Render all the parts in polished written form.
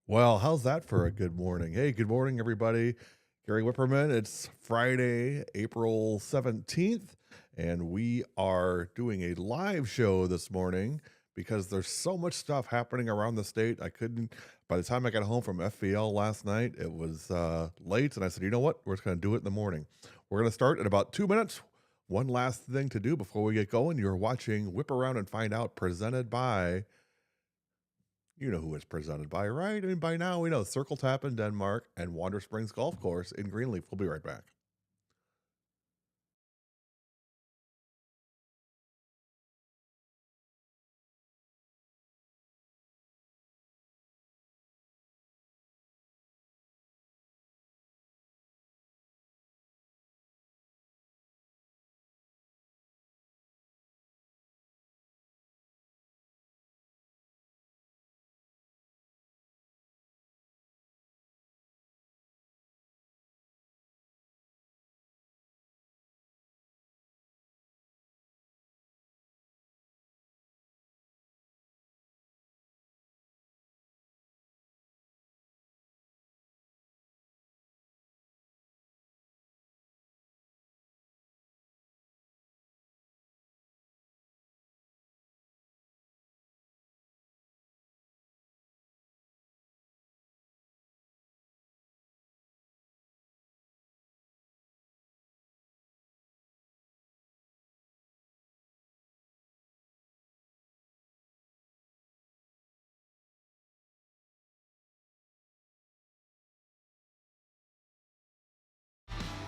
Well, how's that for a good morning? Hey, good morning, everybody. Gary Whipperman. It's Friday, April 17th, and we are doing a live show this morning because there's so much stuff happening around the state. By the time I got home from FVL last night, it was late, and I said, you know what? We're just going to do it in the morning. We're going to start in about 2 minutes. One last thing to do before we get going. You're watching Whip Around and Find Out, presented by you know who it's presented by, right? And by now we know Circle Tap in Denmark and Wander Springs Golf Course in Greenleaf. We'll be right back.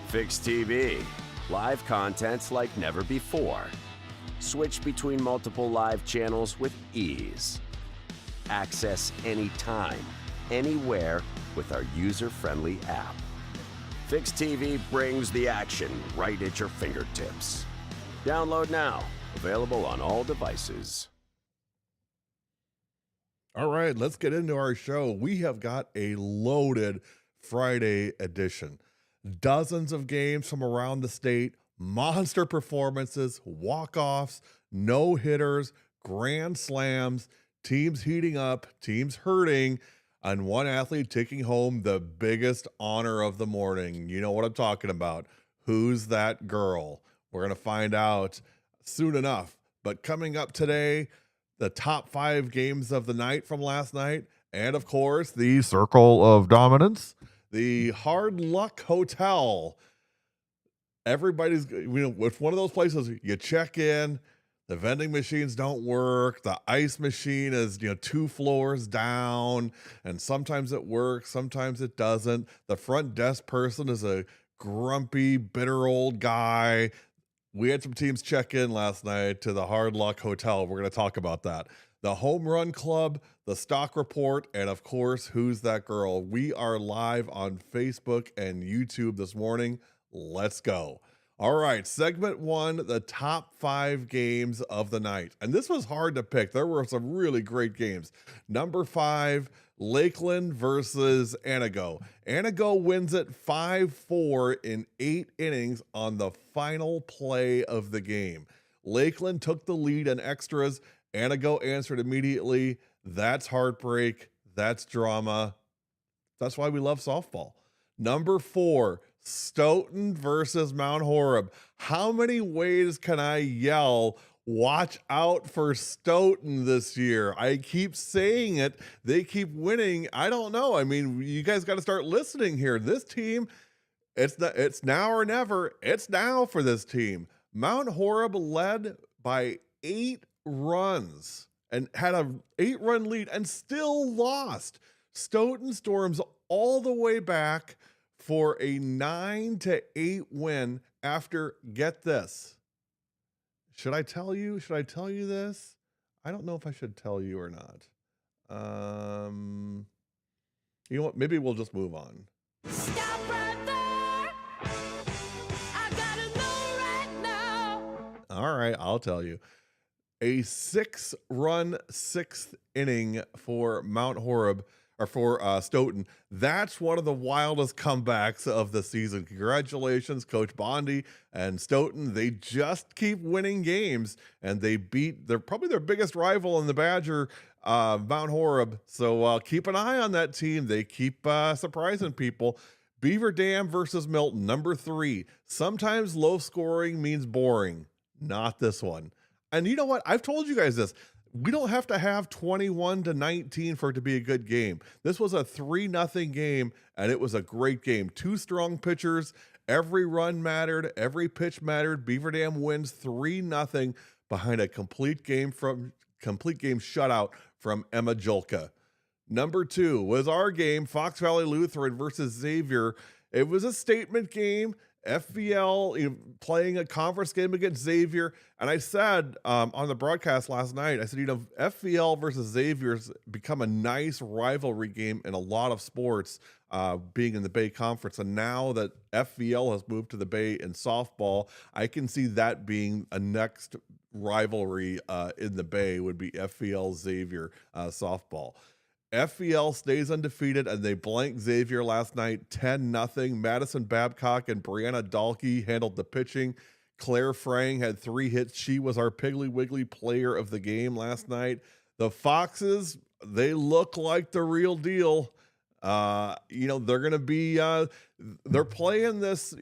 Fix TV. Live contents like never before. Switch between multiple live channels with ease. Access anytime, anywhere with our user-friendly app. Fix TV brings the action right at your fingertips. Download now. Available on all devices. All right, let's get into our show. We have got a loaded Friday edition. Dozens of games from around the state, monster performances, walk-offs, no-hitters, grand slams, teams heating up, teams hurting, and one athlete taking home the biggest honor of the morning. You know what I'm talking about. Who's that girl? We're going to find out soon enough. But coming up today, the top 5 games of the night from last night, and of course, the Circle of Dominance, the Hard Luck Hotel. It's one of those places you check in, the vending machines don't work, the ice machine is, 2 floors down, and sometimes it works, sometimes it doesn't. The front desk person is a grumpy, bitter old guy. We had some teams check in last night to the Hard Luck Hotel. We're going to talk about that. The Home Run Club, the Stock Report, and of course, Who's That Girl? We are live on Facebook and YouTube this morning. Let's go. All right, segment 1, the top 5 games of the night. And this was hard to pick. There were some really great games. Number 5, Lakeland versus Anago. Anago wins it 5-4 in 8 innings on the final play of the game. Lakeland took the lead in extras. Anago answered immediately. That's heartbreak. That's drama. That's why we love softball. Number 4, Stoughton versus Mount Horeb. How many ways can I yell, watch out for Stoughton this year? I keep saying it. They keep winning. I don't know. I mean, you guys got to start listening here. This team, it's now or never. It's now for this team. Mount Horeb led by 8 runs and had a 8-run lead and still lost. Stoughton storms all the way back for a 9-8 win after, get this. Should I tell you? Should I tell you this? I don't know if I should tell you or not. You know what? Maybe we'll just move on. Stop right there. I gotta know right now. All right, I'll tell you. A 6-run 6th inning for Mount Horeb, or for Stoughton. That's one of the wildest comebacks of the season. Congratulations, Coach Bondi and Stoughton. They just keep winning games, and they beat probably their biggest rival in the Badger Mount Horeb. So keep an eye on that team. They keep surprising people. Beaver Dam versus Milton, number 3. Sometimes low scoring means boring. Not this one. And you know what? I've told you guys this. We don't have to have 21-19 for it to be a good game. This was a 3-0 game, and it was a great game. 2 strong pitchers. Every run mattered. Every pitch mattered. Beaver Dam wins 3-0 behind a complete game shutout from Emma Jolka. Number 2 was our game, Fox Valley Lutheran versus Xavier. It was a statement game. FVL playing a conference game against Xavier. And I said on the broadcast last night, I said, FVL versus Xavier's become a nice rivalry game in a lot of sports, being in the Bay Conference. And now that FVL has moved to the Bay in softball, I can see that being a next rivalry in the Bay would be FVL Xavier softball. FVL stays undefeated, and they blanked Xavier last night 10-0. Madison Babcock and Brianna Dahlke handled the pitching. Claire Frang had 3 hits. She was our Piggly Wiggly player of the game last night. The Foxes, they look like the real deal. They're going to be, they're playing this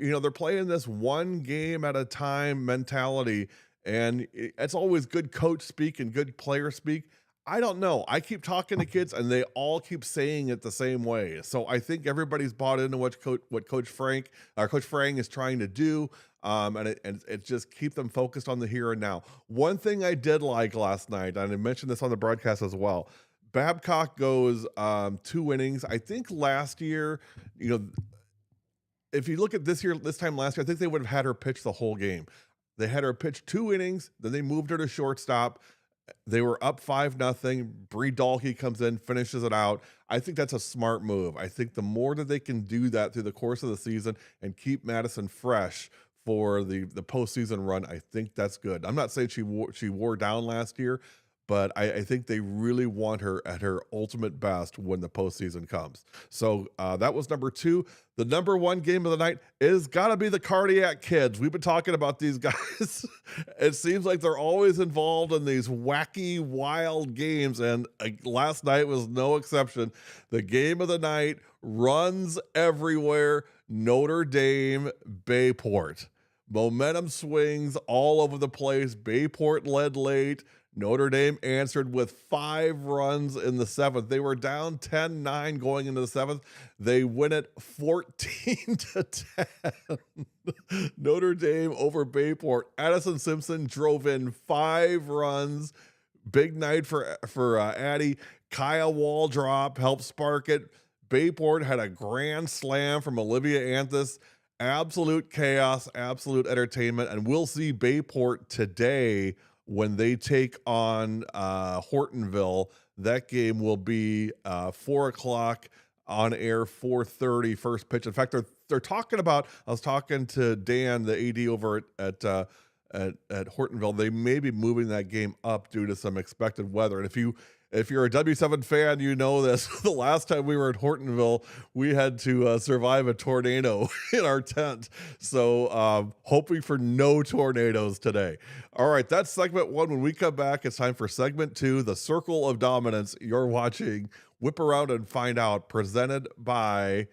one game at a time mentality. And it's always good coach speak and good player speak. I don't know. I keep talking to kids, and they all keep saying it the same way. So I think everybody's bought into what Coach Frang is trying to do, and it just keep them focused on the here and now. One thing I did like last night, and I mentioned this on the broadcast as well. Babcock goes 2 innings. I think last year, if you look at this time last year, I think they would have had her pitch the whole game. They had her pitch 2 innings, then they moved her to shortstop. They were up 5-0. Bree Dahlke comes in, finishes it out. I think that's a smart move. I think the more that they can do that through the course of the season and keep Madison fresh for the postseason run, I think that's good. I'm not saying she wore down last year, but I think they really want her at her ultimate best when the postseason comes. So that was number 2. The number 1 game of the night is got to be the Cardiac Kids. We've been talking about these guys. It seems like they're always involved in these wacky, wild games, and last night was no exception. The game of the night, runs everywhere, Notre Dame, Bayport. Momentum swings all over the place. Bayport led late. Notre Dame answered with 5 runs in the 7th. They were down 10-9 going into the 7th. They win it 14-10. Notre Dame over Bayport. Addison Simpson drove in 5 runs. Big night for Addie. Kaya Waldrop helped spark it. Bayport had a grand slam from Olivia Anthus. Absolute chaos, absolute entertainment. And we'll see Bayport today when they take on Hortonville. That game will be 4 o'clock on air, 4:30 first pitch. In fact, they're talking about, I was talking to Dan, the AD over at Hortonville, they may be moving that game up due to some expected weather. And if you're a W7 fan, you know this. The last time we were at Hortonville, we had to survive a tornado in our tent. So hoping for no tornadoes today. All right, that's segment 1. When we come back, it's time for segment 2, the Circle of Dominance. You're watching Whip Around and Find Out, presented by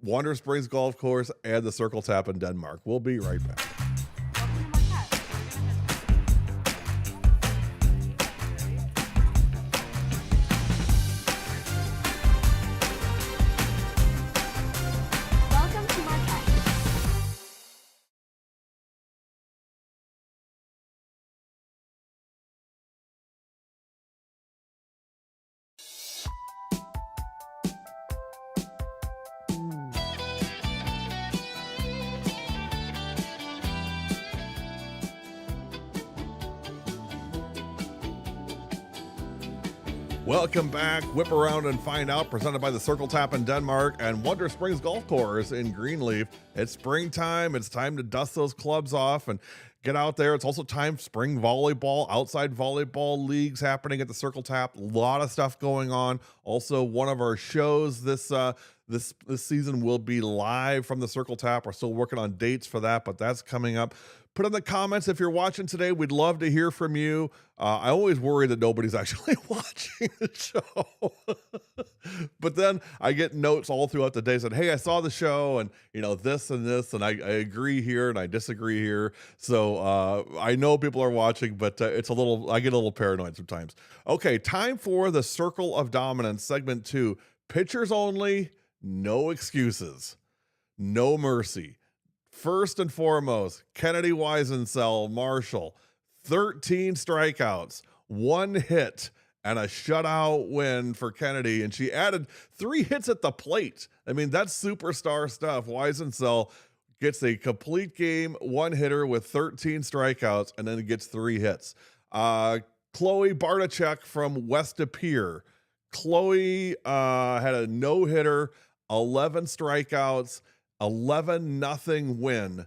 Wander Springs Golf Course and the Circle Tap in Denmark. We'll be right back. Welcome back. Whip Around and Find Out, presented by the Circle Tap in Denmark and Wonder Springs Golf Course in Greenleaf. It's springtime. It's time to dust those clubs off and get out there. It's also time spring volleyball, outside volleyball leagues happening at the Circle Tap. A lot of stuff going on. Also, one of our shows this This season will be live from the Circle Tap. We're still working on dates for that, but that's coming up. Put in the comments if you're watching today. We'd love to hear from you. I always worry that nobody's actually watching the show. But then I get notes all throughout the day saying, hey, I saw the show and, this and this, and I agree here and I disagree here. So I know people are watching, but I get a little paranoid sometimes. Okay, time for the Circle of Dominance, segment 2. Pitchers only, no excuses, no mercy. First and foremost, Kennedy Weisensell Marshall, 13 strikeouts, 1 hit, and a shutout win for Kennedy. And she added 3 hits at the plate. I mean, that's superstar stuff. Weisensell gets a complete game, 1 hitter with 13 strikeouts, and then gets 3 hits. Chloe Bartachek from West Appear. Chloe had a no-hitter, 11 strikeouts, 11-0 win.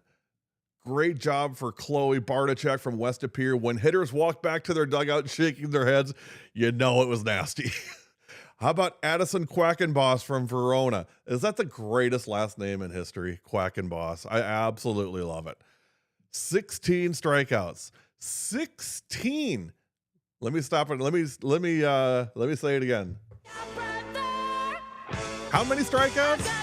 Great job for Chloe Bartachek from West Appear. When hitters walk back to their dugout shaking their heads, it was nasty. How about Addison Quackenboss from Verona? Is that the greatest last name in history? Quackenboss. I absolutely love it. 16 strikeouts. 16. Let me stop it. Let me say it again. How many strikeouts?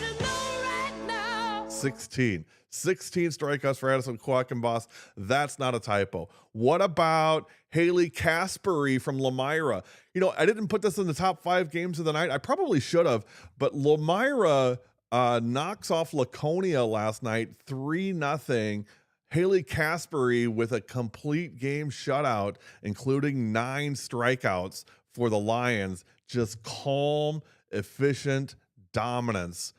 16. 16 strikeouts for Addison Quackenboss. That's not a typo. What about Haley Caspery from Lamira? I didn't put this in the top 5 games of the night. I probably should have, but Lamira knocks off Laconia last night, 3-0. Haley Caspery with a complete game shutout, including 9 strikeouts for the Lions. Just calm, efficient dominance.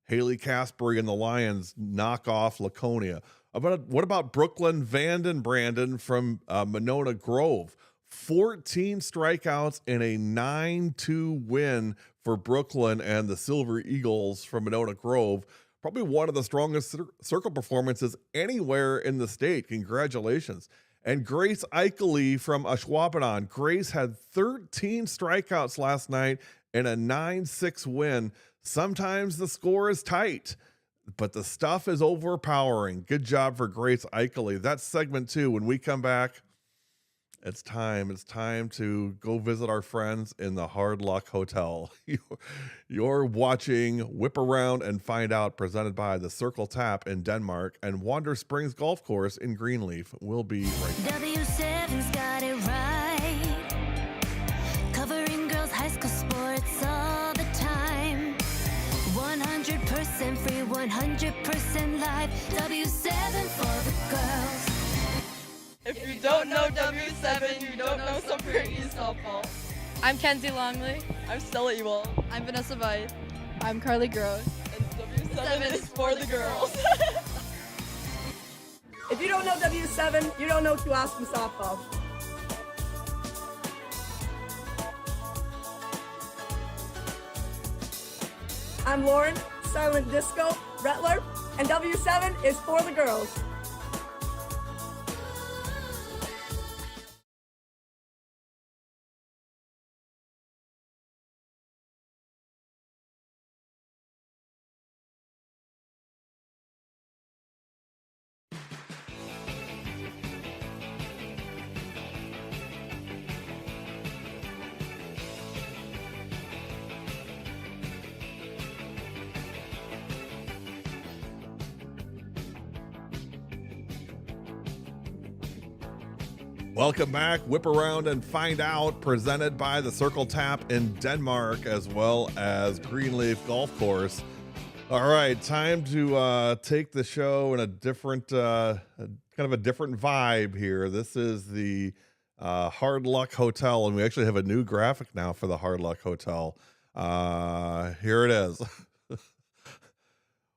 Haley Caspery and the Lions knock off Laconia. What about Brooklyn Vanden Brandon from Monona Grove? 14 strikeouts and a 9-2 win for Brooklyn and the Silver Eagles from Monona Grove. Probably one of the strongest circle performances anywhere in the state. Congratulations. And Grace Eichley from Ashwaubenon. Grace had 13 strikeouts last night and a 9-6 win. Sometimes the score is tight, but the stuff is overpowering. Good job for Grace Eichley. That's segment 2. When we come back, it's time. It's time to go visit our friends in the Hard Luck Hotel. You're watching Whip Around and Find Out, presented by the Circle Tap in Denmark and Wander Springs Golf Course in Greenleaf. We'll be right back. W7's got it right. Covering girls' high school sports all the time. 100% free, 100% live. W7 for the girls. If you don't know W7, you don't know some pretty softball. I'm Kenzie Longley. I'm Stella Ewell. I'm Vanessa Veit. I'm Carly Gross. And W7 is for the girls. If you don't know W7, you don't know too awesome softball. I'm Lauren, Silent Disco, Rettler, and W7 is for the girls. Welcome back. Whip Around and Find Out, presented by the Circle Tap in Denmark, as well as Greenleaf Golf Course. All right, time to take the show in a different, kind of a different vibe here. This is the Hard Luck Hotel, and we actually have a new graphic now for the Hard Luck Hotel. Here it is,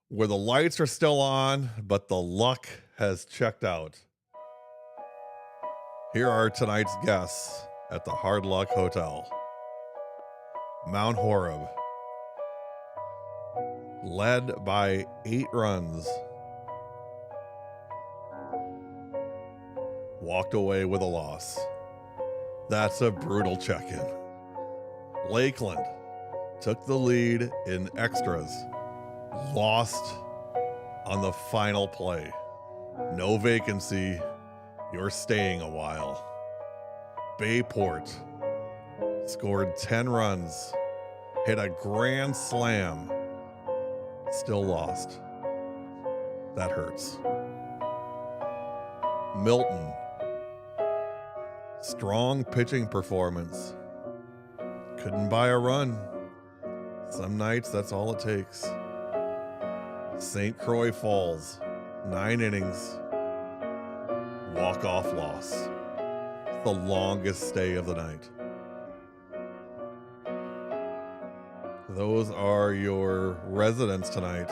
where the lights are still on, but the luck has checked out. Here are tonight's guests at the Hard Luck Hotel. Mount Horeb, led by 8 runs, walked away with a loss. That's a brutal check-in. Lakeland took the lead in extras lost on the final play. No vacancy. You're staying a while. Bayport scored 10 runs, hit a grand slam, still lost. That hurts. Milton, strong pitching performance. Couldn't buy a run. Some nights, that's all it takes. St. Croix Falls, 9 innings, walk-off loss. The longest stay of the night. Those are your residents tonight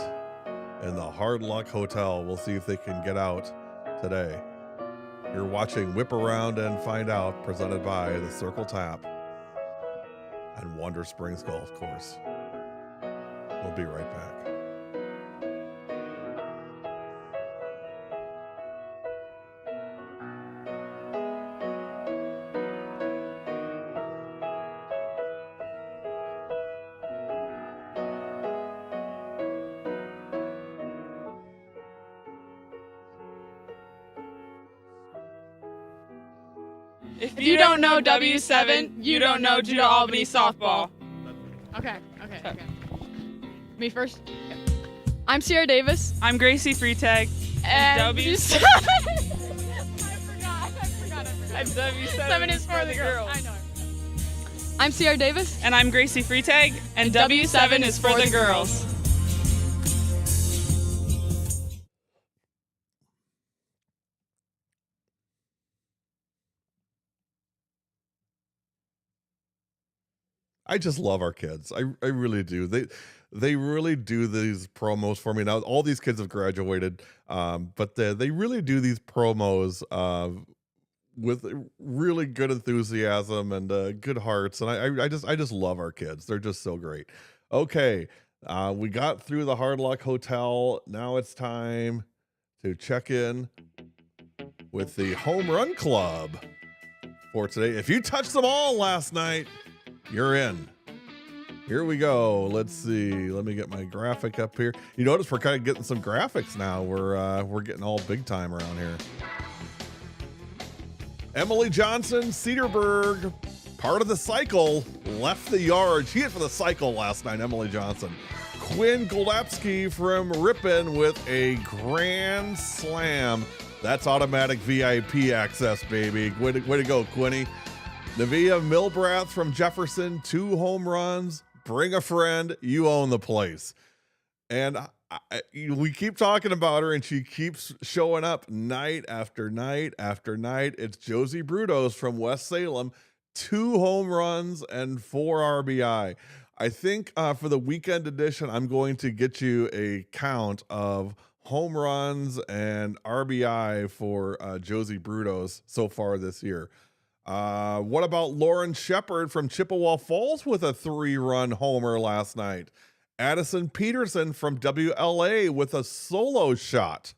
in the Hard Luck Hotel. We'll see if they can get out today. You're watching Whip Around and Find Out, presented by the Circle Tap and Wonder Springs Golf Course. We'll be right back. If you don't know W7, you don't know Judah Albany softball. Okay. Me first. Okay. I'm Sierra Davis. I'm Gracie Freetag. And W7. I forgot. And W7 7 is for the girls. I know. I'm Sierra Davis. And I'm Gracie Freetag. And W7 is for the girls. I just love our kids. I really do. They really do these promos for me. Now all these kids have graduated, but they really do these promos with really good enthusiasm and good hearts. And I just love our kids. They're just so great. Okay, we got through the Hard Luck Hotel. Now it's time to check in with the Home Run Club for today. If you touched them all last night, you're in. Here we go. Let's see. Let me get my graphic up here. You notice we're kind of getting some graphics now. We're getting all big time around here. Emily Johnson, Cedarburg, part of the cycle, left the yard. She hit for the cycle last night, Emily Johnson. Quinn Golepski from Ripon with a grand slam. That's automatic VIP access, baby. Way to go, Quinny. Nevaeh Milbrath from Jefferson, 2 home runs. Bring a friend. You own the place. And we keep talking about her, and she keeps showing up night after night after night. It's Josie Brudos from West Salem, 2 home runs and 4 RBI. I think for the weekend edition, I'm going to get you a count of home runs and RBI for Josie Brudos so far this year. What about Lauren Shepard from Chippewa Falls with a 3-run homer last night? Addison Peterson from WLA with a solo shot.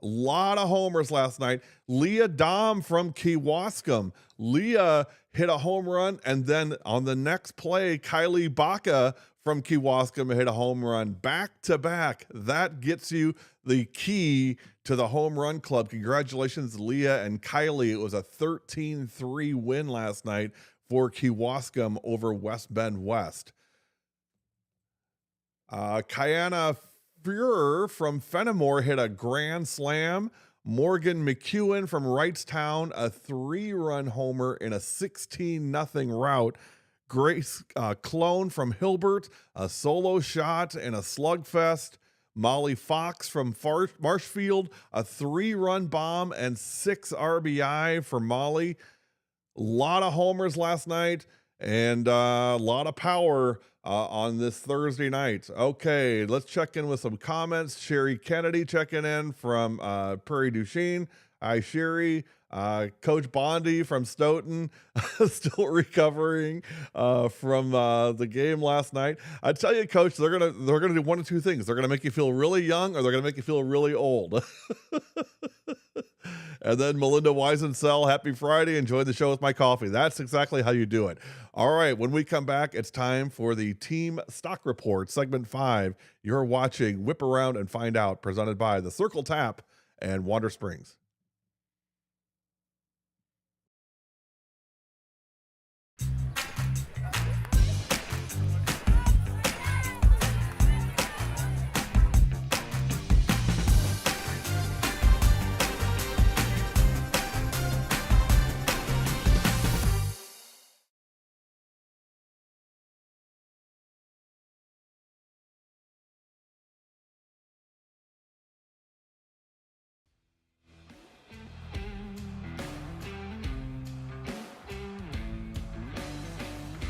A lot of homers last night. Leah Dom from Kewaskum. Leah hit a home run, and then on the next play, Kylie Baca from Kewaskum hit a home run back to back. That gets you the key to the home run club. Congratulations, Leah and Kylie. It was a 13-3 win last night for Kewaskum over West Bend West. Kiana Fuhrer from Fenimore hit a grand slam. Morgan McEwen from Wrightstown, a 3-run homer in a 16-0 rout. Grace Clone from Hilbert, a solo shot and a slugfest. Molly Fox from Marshfield, a 3-run bomb and 6 RBI for Molly. A lot of homers last night and a lot of power on this Thursday night. Okay, let's check in with some comments. Sherry Kennedy checking in from Prairie du Chien. Hi, Sherry. Coach Bondi from Stoughton, still recovering from the game last night. I tell you, Coach, they're gonna do one of two things. They're gonna make you feel really young, or they're gonna make you feel really old. And then Melinda Weisensell, happy Friday. Enjoy the show with my coffee. That's exactly how you do it. All right. When we come back, it's time for the Team Stock Report, segment 5. You're watching Whip Around and Find Out, presented by the Circle Tap and Wander Springs.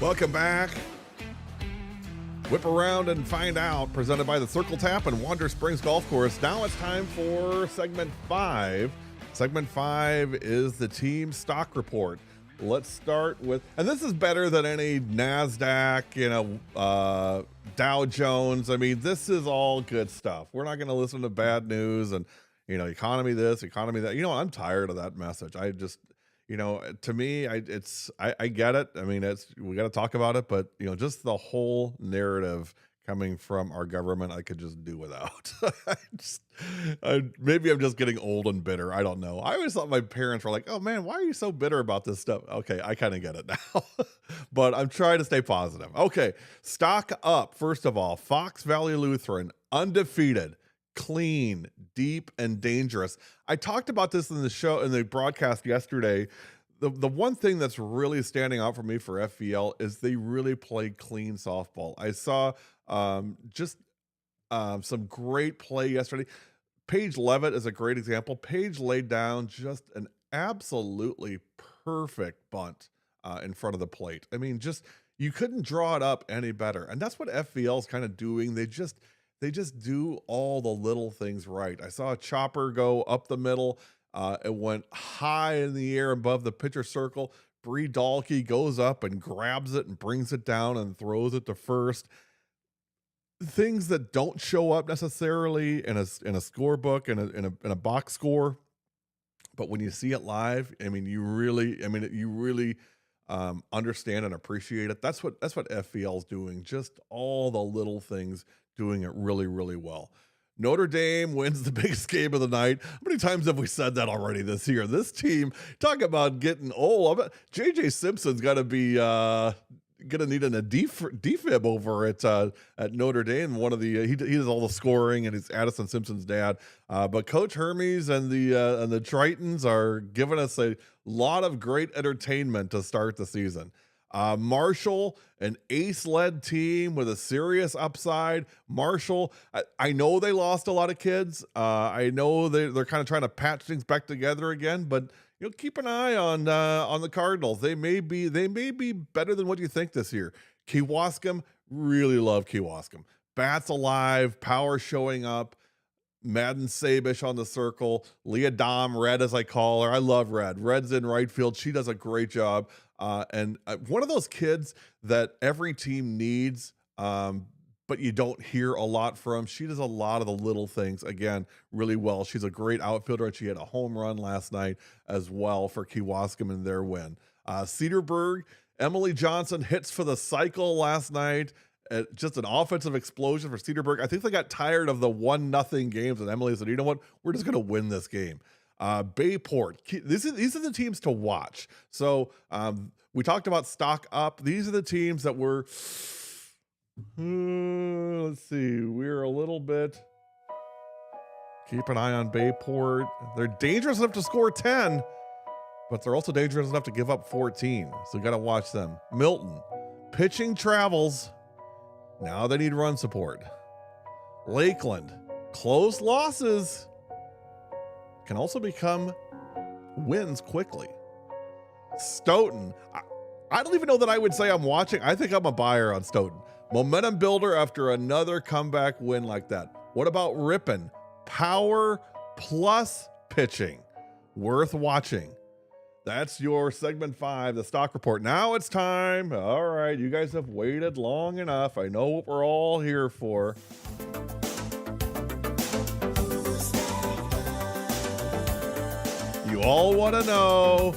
Welcome back. Whip Around and Find Out, presented by the Circle Tap and Wander Springs Golf Course. Now it's time for segment 5. Segment 5 is the Team Stock Report. Let's start with, and this is better than any NASDAQ, Dow Jones. I mean, this is all good stuff. We're not going to listen to bad news and, economy this, economy that. I'm tired of that message. I just, to me, I get it. I mean, we got to talk about it, but just the whole narrative coming from our government, I could just do without. Maybe I'm just getting old and bitter. I don't know. I always thought my parents were like, "Oh man, why are you so bitter about this stuff?" Okay, I kind of get it now, but I'm trying to stay positive. Okay, stock up. First of all, Fox Valley Lutheran, undefeated, clean, deep, and dangerous. I talked about this in the broadcast yesterday. The one thing that's really standing out for me for FVL is they really play clean softball. I saw some great play yesterday. Paige Levitt is a great example. Paige laid down just an absolutely perfect bunt in front of the plate. I mean, you couldn't draw it up any better. And that's what FVL is kind of doing. They just do all the little things right. I saw a chopper go up the middle. It went high in the air above the pitcher circle. Bree Dahlke goes up and grabs it and brings it down and throws it to first. Things that don't show up necessarily in a scorebook, in a box score, but when you see it live, you really understand and appreciate it. That's what FVL is doing. Just all the little things, doing it really, really well. Notre Dame wins the biggest game of the night. How many times have we said that already this year? This team, talk about getting old. JJ Simpson's got to be gonna need a defib over at Notre Dame. One of the he does all the scoring, and he's Addison Simpson's dad. But Coach Hermes and the Tritons are giving us a lot of great entertainment to start the season. Marshall, an ace-led team with a serious upside. Marshall, I know they lost a lot of kids. I know they're kind of trying to patch things back together again, but keep an eye on the Cardinals. They may be better than what you think this year. Kewaskum, really love Kewaskum. Bats alive, power showing up. Madden Sabish on the circle. Leah Dom, Red as I call her. I love Red. Red's in right field. She does a great job. And one of those kids that every team needs, but you don't hear a lot from. She does a lot of the little things, again, really well. She's a great outfielder, and she had a home run last night as well for Kewaskum in their win. Cedarburg, Emily Johnson hits for the cycle last night. Just an offensive explosion for Cedarburg. I think they got tired of the 1-0 games, and Emily said, "You know what? We're just going to win this game." Bayport. These are the teams to watch. So we talked about stock up. These are the teams that were. Let's see. We're a little bit. Keep an eye on Bayport. They're dangerous enough to score 10, but they're also dangerous enough to give up 14. So you got to watch them. Milton. Pitching travels. Now they need run support. Lakeland. Close losses can also become wins quickly. Stoughton. I don't even know that I would say I'm watching. I think I'm a buyer on Stoughton. Momentum builder after another comeback win like that. What about Ripon? Power plus pitching. Worth watching. That's your segment 5, the stock report. Now it's time. All right, you guys have waited long enough. I know what we're all here for. You all want to know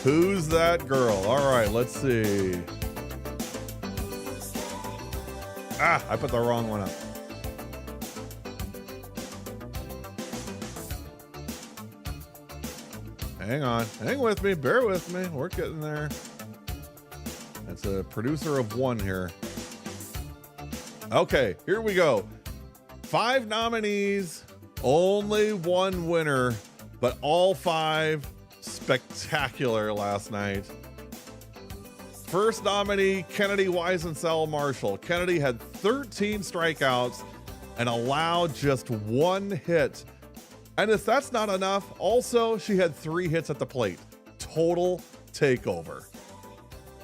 who's that girl. All right, let's see. I put the wrong one up. Hang on. Hang with me. Bear with me. We're getting there. It's a producer of one here. Okay, here we go. 5 nominees, only one winner, but all 5 spectacular last night. First nominee, Kennedy Weisensell Marshall. Kennedy had 13 strikeouts and allowed just 1 hit. And if that's not enough, also she had 3 hits at the plate. Total takeover.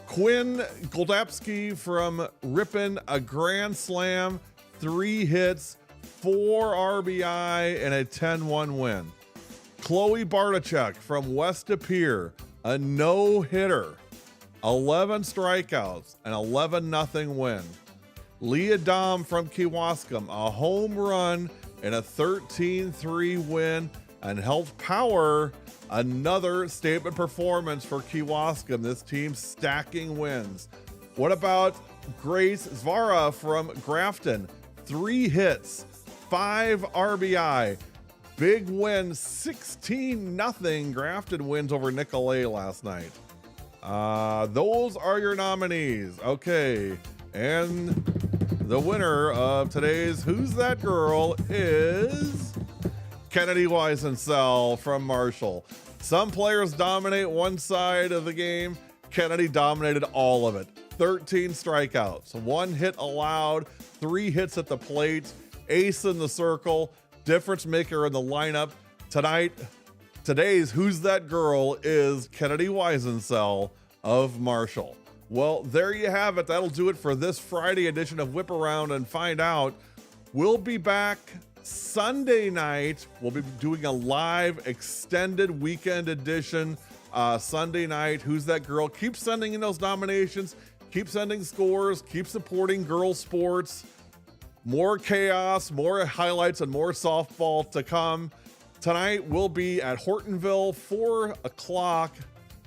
Quinn Goldapsky from Ripon, a grand slam, 3 hits, 4 RBI, and a 10-1 win. Chloe Bartachek from West De Pere, a no-hitter, 11 strikeouts, an 11-0 win. Leah Dom from Kewaskum, a home run and a 13-3 win. And Health Power, another statement performance for Kewaskum. This team stacking wins. What about Grace Zvara from Grafton? 3 hits, 5 RBI. Big win, 16-0. Grafton wins over Nicolay last night. Those are your nominees. Okay, and the winner of today's Who's That Girl is Kennedy Weisensell from Marshall. Some players dominate one side of the game. Kennedy dominated all of it. 13 strikeouts, 1 hit allowed, 3 hits at the plate, ace in the circle, difference maker in the lineup. Today's Who's That Girl is Kennedy Weisensell of Marshall. Well, there you have it. That'll do it for this Friday edition of Whip Around and Find Out. We'll be back Sunday night. We'll be doing a live extended weekend edition Sunday night. Who's That Girl? Keep sending in those nominations. Keep sending scores. Keep supporting girls sports. More chaos, more highlights, and more softball to come. Tonight we'll be at Hortonville, 4 o'clock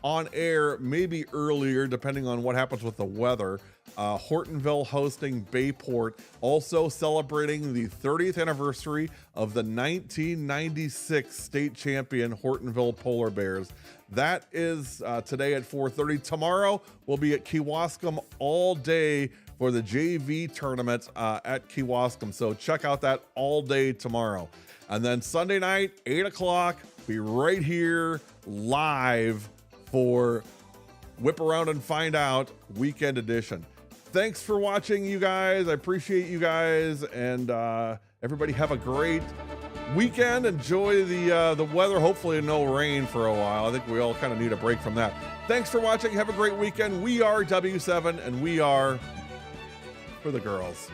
on air, maybe earlier, depending on what happens with the weather. Hortonville hosting Bayport, also celebrating the 30th anniversary of the 1996 state champion Hortonville Polar Bears. That is today at 4:30. Tomorrow we'll be at Kewaskum all day for the JV tournament at Kewaskum. So check out that all day tomorrow. And then Sunday night, 8 o'clock, be right here live for Whip Around and Find Out Weekend Edition. Thanks for watching, you guys. I appreciate you guys. And everybody have a great weekend. Enjoy the weather. Hopefully no rain for a while. I think we all kind of need a break from that. Thanks for watching. Have a great weekend. We are W7, and we are for the girls.